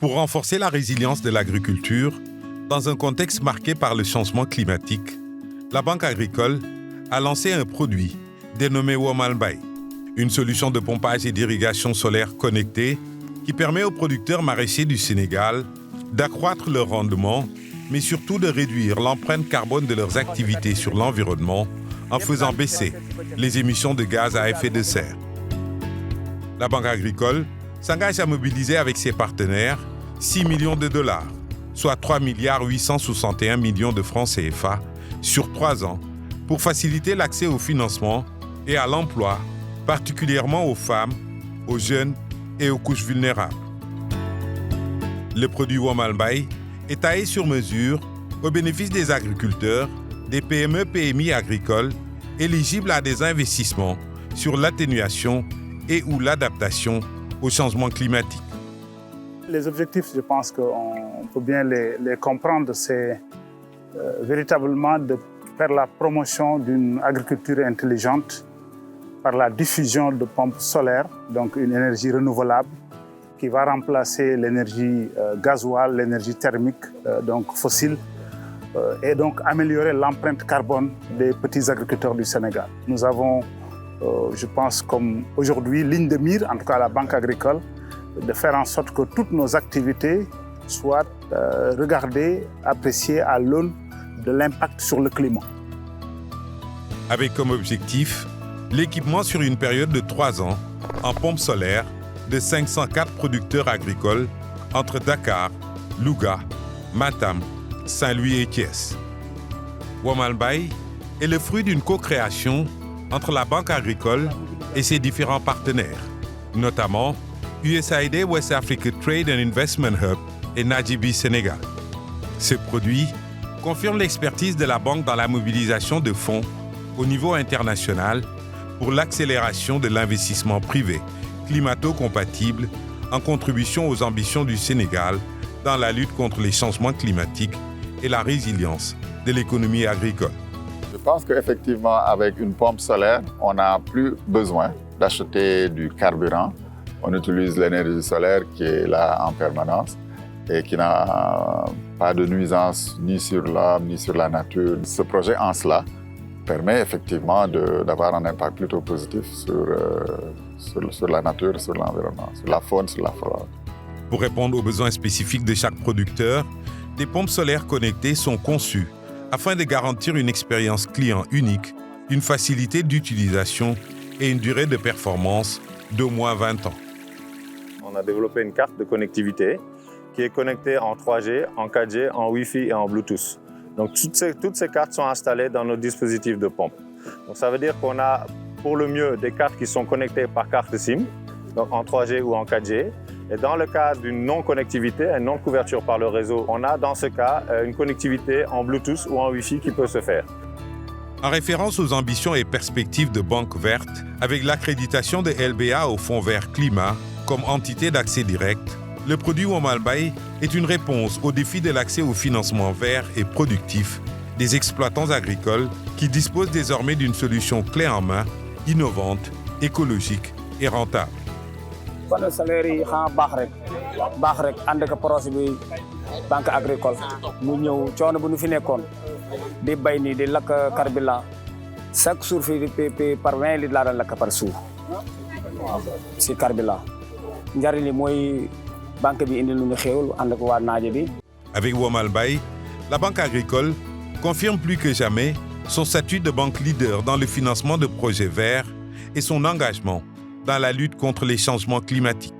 Pour renforcer la résilience de l'agriculture, dans un contexte marqué par le changement climatique, la Banque agricole a lancé un produit dénommé Womalbaye, une solution de pompage et d'irrigation solaire connectée qui permet aux producteurs maraîchers du Sénégal d'accroître leur rendement, mais surtout de réduire l'empreinte carbone de leurs activités sur l'environnement en faisant baisser les émissions de gaz à effet de serre. La Banque agricole s'engage à mobiliser avec ses partenaires 6 millions de dollars, soit 3 861 millions de francs CFA sur 3 ans, pour faciliter l'accès au financement et à l'emploi, particulièrement aux femmes, aux jeunes et aux couches vulnérables. Le produit Womalbaye est taillé sur mesure au bénéfice des agriculteurs, des PME-PMI agricoles éligibles à des investissements sur l'atténuation et ou l'adaptation au changement climatique. Les objectifs, je pense qu'on peut bien les comprendre, c'est véritablement de faire la promotion d'une agriculture intelligente par la diffusion de pompes solaires, donc une énergie renouvelable qui va remplacer l'énergie gasoil, l'énergie thermique, donc fossile, et donc améliorer l'empreinte carbone des petits agriculteurs du Sénégal. Nous avons, je pense, comme aujourd'hui, ligne de mire, en tout cas à la Banque agricole, de faire en sorte que toutes nos activités soient regardées, appréciées à l'aune de l'impact sur le climat. Avec comme objectif l'équipement sur une période de 3 ans en pompes solaires de 504 producteurs agricoles entre Dakar, Louga, Matam, Saint-Louis et Thiès. Womalbaye est le fruit d'une co-création entre la Banque agricole et ses différents partenaires, notamment USAID West Africa Trade and Investment Hub et Najibi Sénégal. Ce produit confirme l'expertise de la banque dans la mobilisation de fonds au niveau international pour l'accélération de l'investissement privé climato-compatible en contribution aux ambitions du Sénégal dans la lutte contre les changements climatiques et la résilience de l'économie agricole. Je pense qu'effectivement, avec une pompe solaire, on n'a plus besoin d'acheter du carburant. On utilise l'énergie solaire qui est là en permanence et qui n'a pas de nuisance ni sur l'homme ni sur la nature. Ce projet en cela permet effectivement d'avoir un impact plutôt positif sur la nature, sur l'environnement, sur la faune, sur la flore. Pour répondre aux besoins spécifiques de chaque producteur, des pompes solaires connectées sont conçues afin de garantir une expérience client unique, une facilité d'utilisation et une durée de performance d'au moins 20 ans. On a développé une carte de connectivité qui est connectée en 3G, en 4G, en Wi-Fi et en Bluetooth. Donc toutes ces cartes sont installées dans nos dispositifs de pompe. Donc ça veut dire qu'on a pour le mieux des cartes qui sont connectées par carte SIM, donc en 3G ou en 4G. Et dans le cas d'une non-connectivité, une non-couverture par le réseau, on a dans ce cas une connectivité en Bluetooth ou en Wi-Fi qui peut se faire. En référence aux ambitions et perspectives de Banque Verte, avec l'accréditation de LBA au Fonds Vert Climat comme entité d'accès direct, le produit Womalbaye est une réponse au défi de l'accès au financement vert et productif des exploitants agricoles qui disposent désormais d'une solution clé en main, innovante, écologique et rentable. Panneau solaire yi xanaa baax rek ànd ak projet bi Banque agricole mu ñëw coono bu ñu fi nekkoon di bay nii di lakk carburant chaque jour fii par 20 litres laa doon lakk par jour si carburant njariñ li mooy banque bi indi lu ñu xéewal ànd ak waa naaje bi. Avec Womalbaye, la Banque agricole confirme plus que jamais son statut de banque leader dans le financement de projets verts et son engagement dans la lutte contre les changements climatiques.